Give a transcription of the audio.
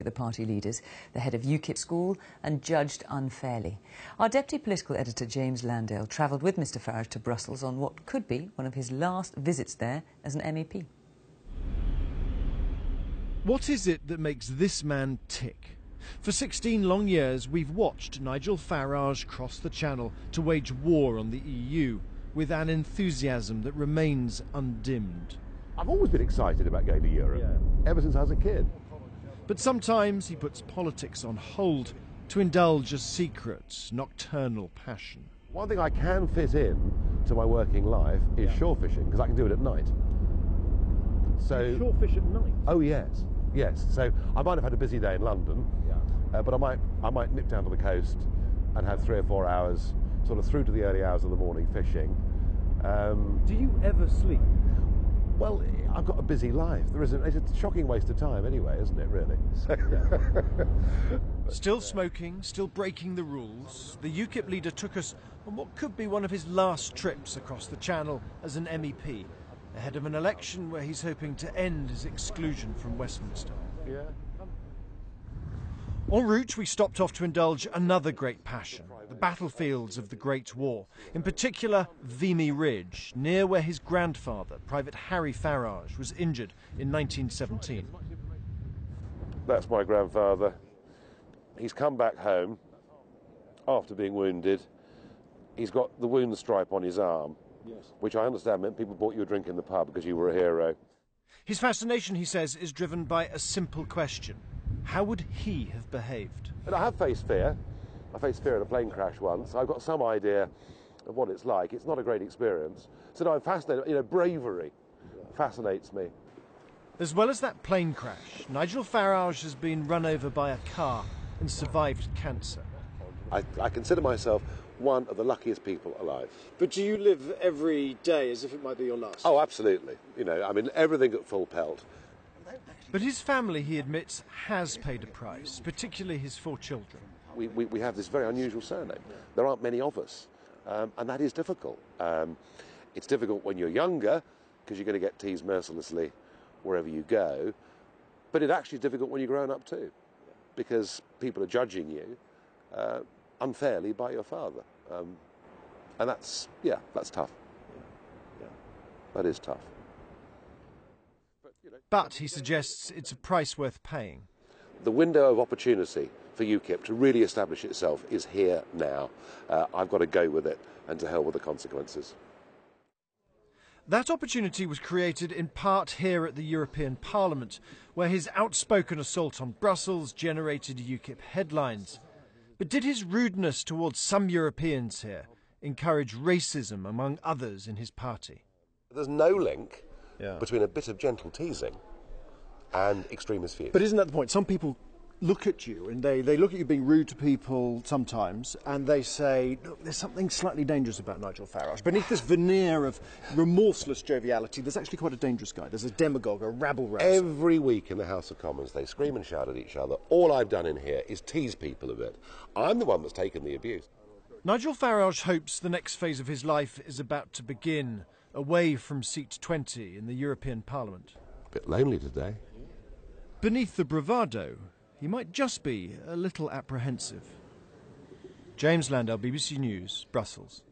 the party leaders, the head of UKIP school, and judged unfairly. Our deputy political editor, James Landale, travelled with Mr Farage to Brussels on what could be one of his last visits there as an MEP. What is it that makes this man tick? For 16 long years, we've watched Nigel Farage cross the Channel to wage war on the EU with an enthusiasm that remains undimmed. I've always been excited about going to Europe, ever since I was a kid. But sometimes he puts politics on hold to indulge a secret, nocturnal passion. One thing I can fit in to my working life is shore fishing, because I can do it at night. So Shore fish at night? Oh yes, yes. So I might have had a busy day in London, but I might nip down to the coast and have 3 or 4 hours, sort of through to the early hours of the morning fishing. Do you ever sleep? Well, I've got a busy life. It's a shocking waste of time anyway, isn't it, really? Still smoking, still breaking the rules, the UKIP leader took us on what could be one of his last trips across the Channel as an MEP, ahead of an election where he's hoping to end his exclusion from Westminster. Yeah. En route, we stopped off to indulge another great passion, the battlefields of the Great War, in particular Vimy Ridge, near where his grandfather, Private Harry Farage, was injured in 1917. That's my grandfather. He's come back home after being wounded. He's got the wound stripe on his arm, which I understand meant people bought you a drink in the pub because you were a hero. His fascination, he says, is driven by a simple question. How would he have behaved? And I have faced fear. I faced fear in a plane crash once. I've got some idea of what it's like. It's not a great experience. So no, I'm fascinated. Bravery fascinates me. As well as that plane crash, Nigel Farage has been run over by a car and survived cancer. I consider myself one of the luckiest people alive. But do you live every day as if it might be your last? Oh, absolutely. Everything at full pelt. But his family, he admits, has paid a price, particularly his 4 children. We have this very unusual surname. There aren't many of us, and that is difficult. It's difficult when you're younger, because you're going to get teased mercilessly wherever you go, but it actually is difficult when you're grown up too, because people are judging you unfairly by your father. And that's tough. That is tough. But, he suggests, it's a price worth paying. The window of opportunity for UKIP to really establish itself is here now. I've got to go with it, and to hell with the consequences. That opportunity was created in part here at the European Parliament, where his outspoken assault on Brussels generated UKIP headlines. But did his rudeness towards some Europeans here encourage racism among others in his party? There's no link between a bit of gentle teasing and extremist views. But isn't that the point? Some people look at you and they look at you being rude to people sometimes, and they say, look, there's something slightly dangerous about Nigel Farage. Beneath this veneer of remorseless joviality, there's actually quite a dangerous guy. There's a demagogue, a rabble-rouser. Every week in the House of Commons they scream and shout at each other. All I've done in here is tease people a bit. I'm the one that's taken the abuse. Nigel Farage hopes the next phase of his life is about to begin, away from seat 20 in the European Parliament. A bit lonely today. Beneath the bravado, he might just be a little apprehensive. James Landale, BBC News, Brussels.